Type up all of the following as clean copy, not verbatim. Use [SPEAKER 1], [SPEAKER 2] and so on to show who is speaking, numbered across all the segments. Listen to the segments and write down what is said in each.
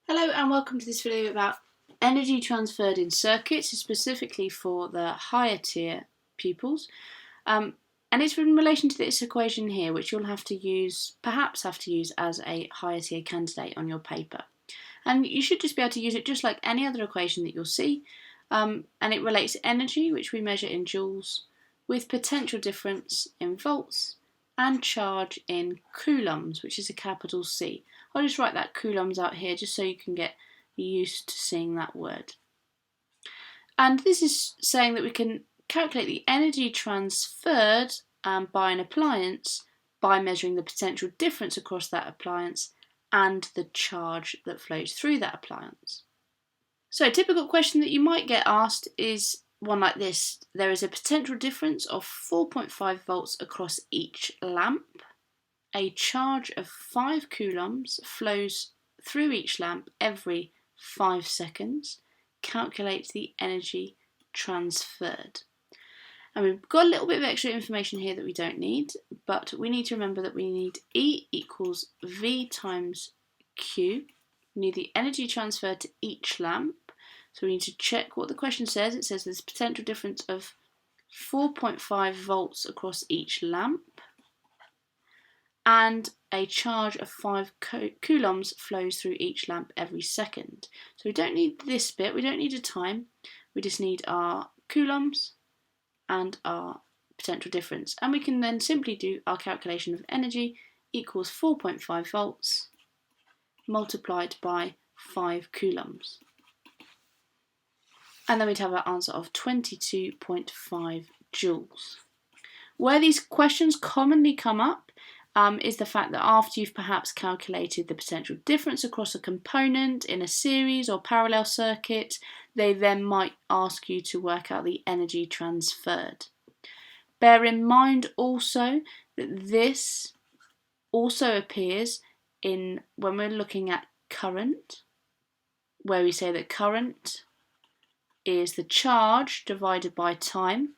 [SPEAKER 1] Hello and welcome to this video about energy transferred in circuits, specifically for the higher tier pupils. And it's in relation to this equation here, which you'll perhaps have to use as a higher tier candidate on your paper. And you should just be able to use it just like any other equation that you'll see. And it relates energy, which we measure in joules, with potential difference in volts, and charge in coulombs, which is a capital C. I'll just write that coulombs out here just so you can get used to seeing that word. And this is saying that we can calculate the energy transferred by an appliance by measuring the potential difference across that appliance and the charge that flows through that appliance. So a typical question that you might get asked is one like this. There is a potential difference of 4.5 volts across each lamp. A charge of 5 coulombs flows through each lamp every 5 seconds. Calculate the energy transferred. And we've got a little bit of extra information here that we don't need, but we need to remember that we need E equals V times Q. We need the energy transferred to each lamp. So we need to check what the question says. It says there's a potential difference of 4.5 volts across each lamp and a charge of 5 coulombs flows through each lamp every second. So we don't need this bit, we don't need a time, we just need our coulombs and our potential difference. And we can then simply do our calculation of energy equals 4.5 volts multiplied by 5 coulombs. And then we'd have our answer of 22.5 joules. Where these questions commonly come up is the fact that after you've perhaps calculated the potential difference across a component in a series or parallel circuit, they then might ask you to work out the energy transferred. Bear in mind also that this also appears when we're looking at current, where we say that current is the charge divided by time.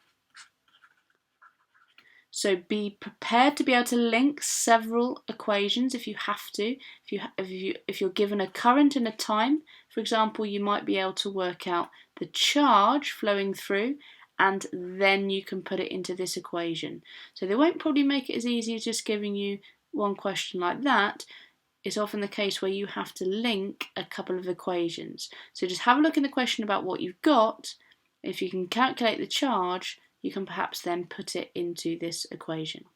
[SPEAKER 1] So be prepared to be able to link several equations if you have to. If you're given a current and a time, for example, you might be able to work out the charge flowing through and then you can put it into this equation. So they won't probably make it as easy as just giving you one question like that. It's often the case where you have to link a couple of equations. So just have a look in the question about what you've got. If you can calculate the charge, you can perhaps then put it into this equation.